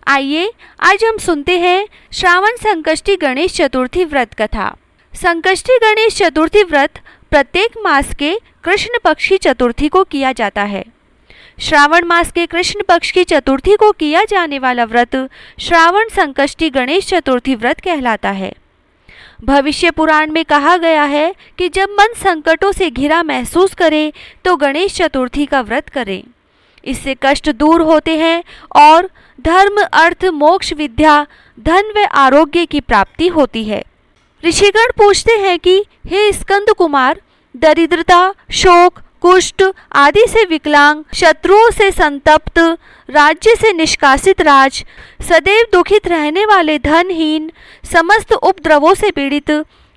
आइए आज हम सुनते हैं श्रावण संकष्टी गणेश चतुर्थी व्रत कथा। संकष्टी गणेश चतुर्थी व्रत प्रत्येक मास के कृष्ण पक्ष की चतुर्थी को किया जाता है। श्रावण मास के कृष्ण पक्ष की चतुर्थी को किया जाने वाला व्रत श्रावण संकष्टी गणेश चतुर्थी व्रत कहलाता है। भविष्य पुराण में कहा गया है कि जब मन संकटों से घिरा महसूस करे तो गणेश चतुर्थी का व्रत करें। इससे कष्ट दूर होते हैं और धर्म, अर्थ, मोक्ष, विद्या, धन व आरोग्य की प्राप्ति होती है। ऋषिगण पूछते हैं कि हे स्कंद कुमार, दरिद्रता, शोक, कुष्ठ आदि से विकलांग, शत्रुओं से संतप्त, राज्य से निष्कासित राज, सदैव दुखित रहने वाले धनहीन, समस्त उपद्रवों से पीड़ित,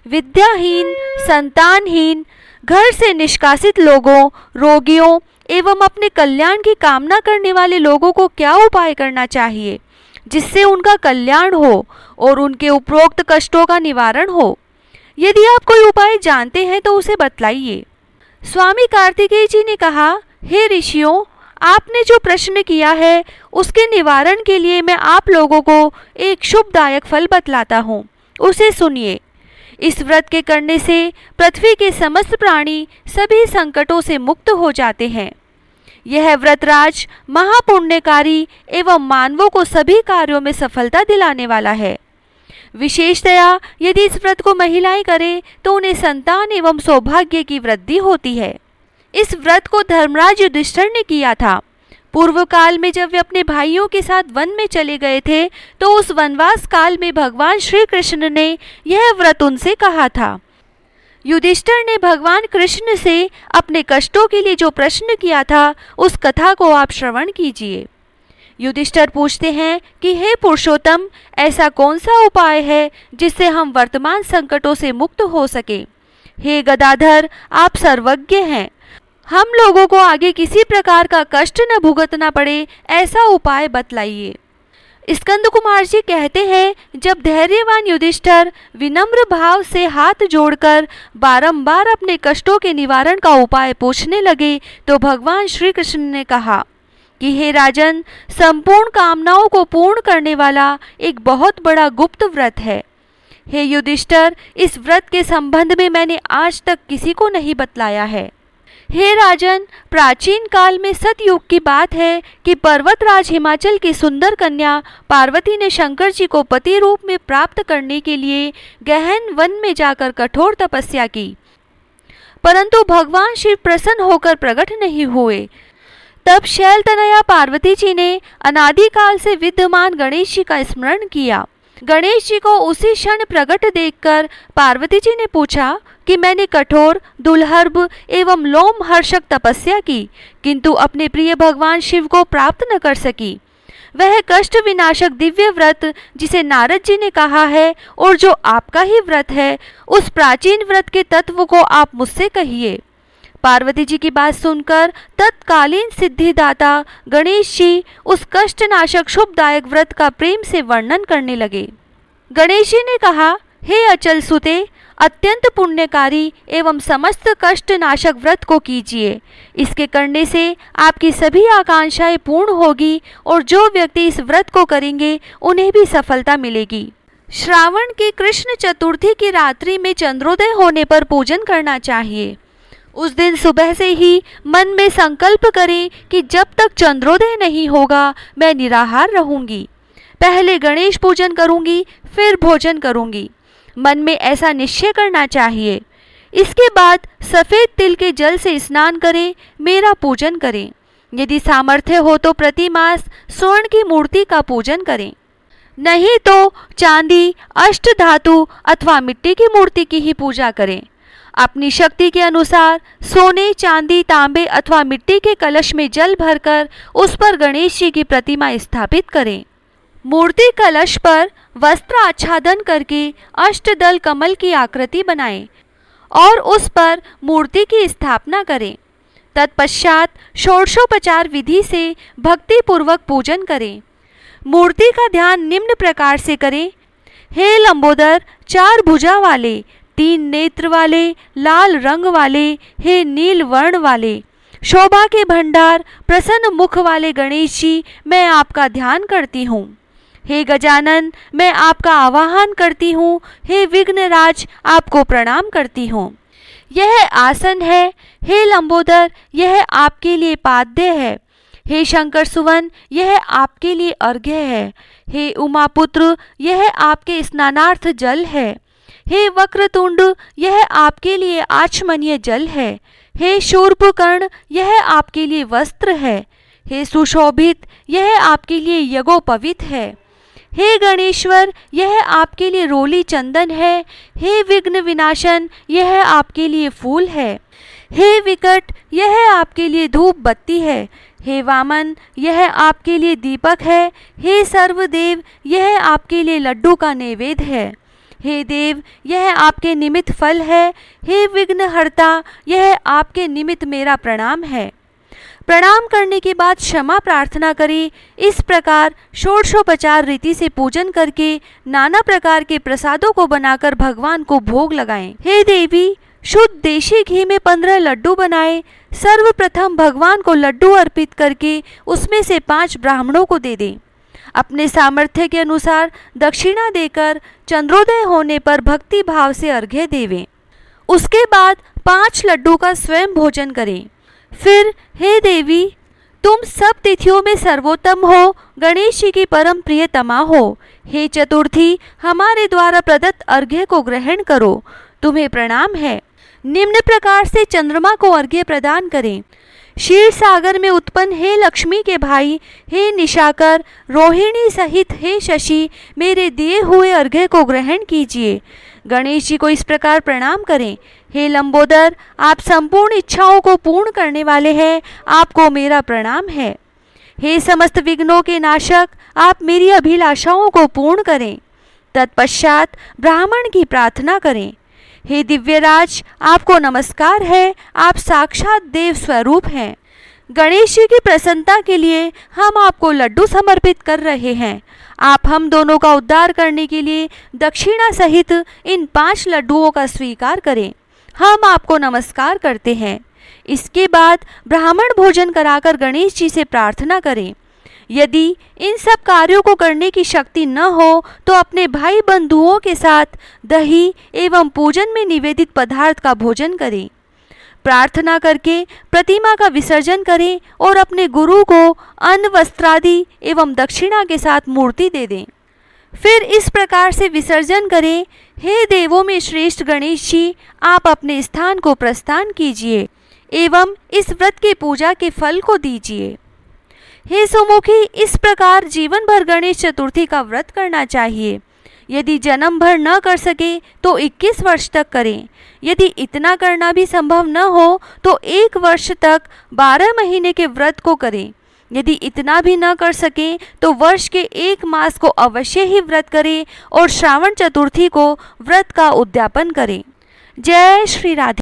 विद्याहीन, संतानहीन, घर से निष्कासित लोगों, रोगियों एवं अपने कल्याण की कामना करने वाले लोगों को क्या उपाय करना चाहिए जिससे उनका कल्याण हो और उनके उपरोक्त कष्टों का निवारण हो? यदि आप कोई उपाय जानते हैं तो उसे बतलाइए। स्वामी कार्तिकेय जी ने कहा, हे ऋषियों, आपने जो प्रश्न किया है उसके निवारण के लिए मैं आप लोगों को एक शुभदायक फल बतलाता हूँ, उसे सुनिए। इस व्रत के करने से पृथ्वी के समस्त प्राणी सभी संकटों से मुक्त हो जाते हैं। यह व्रतराज महापुण्यकारी एवं मानवों को सभी कार्यों में सफलता दिलाने वाला है। विशेषतया यदि इस व्रत को महिलाएं करें तो उन्हें संतान एवं सौभाग्य की वृद्धि होती है। इस व्रत को धर्मराज युधिष्ठिर ने किया था। पूर्व काल में जब वे अपने भाइयों के साथ वन में चले गए थे तो उस वनवास काल में भगवान श्री कृष्ण ने यह व्रत उनसे कहा था। युधिष्ठिर ने भगवान कृष्ण से अपने कष्टों के लिए जो प्रश्न किया था उस कथा को आप श्रवण कीजिए। युधिष्ठिर पूछते हैं कि हे पुरुषोत्तम, ऐसा कौन सा उपाय है जिससे हम वर्तमान संकटों से मुक्त हो सके? हे गदाधर, आप सर्वज्ञ हैं, हम लोगों को आगे किसी प्रकार का कष्ट न भुगतना पड़े ऐसा उपाय बतलाइए। स्कंद कुमार जी कहते हैं, जब धैर्यवान युधिष्ठिर विनम्र भाव से हाथ जोड़कर बारंबार अपने कष्टों के निवारण का उपाय पूछने लगे तो भगवान श्री कृष्ण ने कहा कि हे राजन, संपूर्ण कामनाओं को पूर्ण करने वाला एक बहुत बड़ा गुप्त व्रत है। हे युधिष्ठिर, इस व्रत के संबंध में मैंने आज तक किसी को नहीं बतलाया है। हे राजन, प्राचीन काल में सतयुग की बात है कि पर्वतराज हिमाचल की सुंदर कन्या पार्वती ने शंकर जी को पति रूप में प्राप्त करने के लिए गहन वन में जाकर कठोर तपस्या की, परंतु भगवान शिव प्रसन्न होकर प्रकट नहीं हुए। तब शैलतनया पार्वती जी ने अनादिकाल से विद्यमान गणेश जी का स्मरण किया। गणेश जी को उसी क्षण प्रकट देखकर पार्वती जी ने पूछा कि मैंने कठोर, दुर्लभ एवं लोमहर्षक तपस्या की किंतु अपने प्रिय भगवान शिव को प्राप्त न कर सकी। वह कष्ट विनाशक दिव्य व्रत जिसे नारद जी ने कहा है और जो आपका ही व्रत है, उस प्राचीन व्रत के तत्व को आप मुझसे कहिए। पार्वती जी की बात सुनकर तत्कालीन सिद्धिदाता गणेश जी उस कष्टनाशक शुभदायक व्रत का प्रेम से वर्णन करने लगे। गणेश जी ने कहा, हे अचल सुते, अत्यंत पुण्यकारी एवं समस्त कष्टनाशक व्रत को कीजिए। इसके करने से आपकी सभी आकांक्षाएं पूर्ण होगी और जो व्यक्ति इस व्रत को करेंगे उन्हें भी सफलता मिलेगी। श्रावण की कृष्ण चतुर्थी की रात्रि में चंद्रोदय होने पर पूजन करना चाहिए। उस दिन सुबह से ही मन में संकल्प करें कि जब तक चंद्रोदय नहीं होगा मैं निराहार रहूंगी। पहले गणेश पूजन करूंगी, फिर भोजन करूंगी। मन में ऐसा निश्चय करना चाहिए। इसके बाद सफ़ेद तिल के जल से स्नान करें, मेरा पूजन करें। यदि सामर्थ्य हो तो प्रति मास स्वर्ण की मूर्ति का पूजन करें, नहीं तो चांदी, अष्ट धातु अथवा मिट्टी की मूर्ति की ही पूजा करें। अपनी शक्ति के अनुसार सोने, चांदी, तांबे अथवा मिट्टी के कलश में जल भरकर उस पर गणेश जी की प्रतिमा स्थापित करें। मूर्ति कलश पर वस्त्र आच्छादन करके अष्टदल कमल की आकृति बनाएं और उस पर मूर्ति की स्थापना करें। तत्पश्चात षोडशोपचार विधि से भक्ति पूर्वक पूजन करें। मूर्ति का ध्यान निम्न प्रकार से करें। हे लंबोदर, चार भुजा वाले, तीन नेत्र वाले, लाल रंग वाले, हे नील वर्ण वाले, शोभा के भंडार, प्रसन्न मुख वाले गणेश जी, मैं आपका ध्यान करती हूँ। हे गजानन, मैं आपका आवाहन करती हूँ। हे विघ्नराज, आपको प्रणाम करती हूँ। यह आसन है। हे लंबोदर, यह आपके लिए पाद्य है। हे शंकर सुवन, यह आपके लिए अर्घ्य है। हे उमापुत्र, यह आपके स्नानार्थ जल है। हे वक्रतुंड, यह आपके लिए आचमनीय जल है। हे शूर्पकर्ण, यह आपके लिए वस्त्र है। हे सुशोभित, यह आपके लिए यज्ञोपवीत है। हे गणेश्वर, यह आपके लिए रोली चंदन है। हे विघ्न विनाशन, यह आपके लिए फूल है। हे विकट, यह आपके लिए धूप बत्ती है। हे वामन, यह आपके लिए दीपक है। हे सर्वदेव, यह आपके लिए लड्डू का नैवेद्य है। हे देव, यह आपके निमित्त फल है। हे विघ्नहर्ता, यह आपके निमित्त मेरा प्रणाम है। प्रणाम करने के बाद क्षमा प्रार्थना करें। इस प्रकार षोडशोपचार रीति से पूजन करके नाना प्रकार के प्रसादों को बनाकर भगवान को भोग लगाएं। हे देवी, शुद्ध देशी घी में 15 लड्डू बनाए। सर्वप्रथम भगवान को लड्डू अर्पित करके उसमें से 5 ब्राह्मणों को दे दें। अपने सामर्थ्य के अनुसार दक्षिणा देकर चंद्रोदय होने पर भक्ति भाव से अर्घ्य देवें। उसके बाद 5 लड्डू का स्वयं भोजन करें। फिर हे देवी, तुम सब तिथियों में सर्वोत्तम हो, गणेश जी की परम प्रियतमा हो। हे चतुर्थी, हमारे द्वारा प्रदत्त अर्घ्य को ग्रहण करो, तुम्हें प्रणाम है। निम्न प्रकार से चंद्रमा को अर्घ्य प्रदान करें। क्षीर सागर में उत्पन्न हे लक्ष्मी के भाई, हे निशाकर, रोहिणी सहित हे शशि, मेरे दिए हुए अर्घ्य को ग्रहण कीजिए। गणेश जी को इस प्रकार प्रणाम करें। हे लंबोदर, आप संपूर्ण इच्छाओं को पूर्ण करने वाले हैं, आपको मेरा प्रणाम है। हे समस्त विघ्नों के नाशक, आप मेरी अभिलाषाओं को पूर्ण करें। तत्पश्चात ब्राह्मण की प्रार्थना करें। हे दिव्यराज, आपको नमस्कार है, आप साक्षात देव स्वरूप हैं। गणेश जी की प्रसन्नता के लिए हम आपको लड्डू समर्पित कर रहे हैं। आप हम दोनों का उद्धार करने के लिए दक्षिणा सहित इन 5 लड्डुओं का स्वीकार करें। हम आपको नमस्कार करते हैं। इसके बाद ब्राह्मण भोजन कराकर गणेश जी से प्रार्थना करें। यदि इन सब कार्यों को करने की शक्ति न हो तो अपने भाई बंधुओं के साथ दही एवं पूजन में निवेदित पदार्थ का भोजन करें। प्रार्थना करके प्रतिमा का विसर्जन करें और अपने गुरु को अन्न वस्त्रादि एवं दक्षिणा के साथ मूर्ति दे दें। फिर इस प्रकार से विसर्जन करें। हे देवों में श्रेष्ठ गणेश जी, आप अपने स्थान को प्रस्थान कीजिए एवं इस व्रत की पूजा के फल को दीजिए। हे सुमुखी, इस प्रकार जीवन भर गणेश चतुर्थी का व्रत करना चाहिए। यदि जन्म भर न कर सके तो 21 वर्ष तक करें। यदि इतना करना भी संभव न हो तो 1 वर्ष तक 12 महीने के व्रत को करें। यदि इतना भी न कर सके तो वर्ष के 1 मास को अवश्य ही व्रत करें और श्रावण चतुर्थी को व्रत का उद्यापन करें। जय श्री राधे।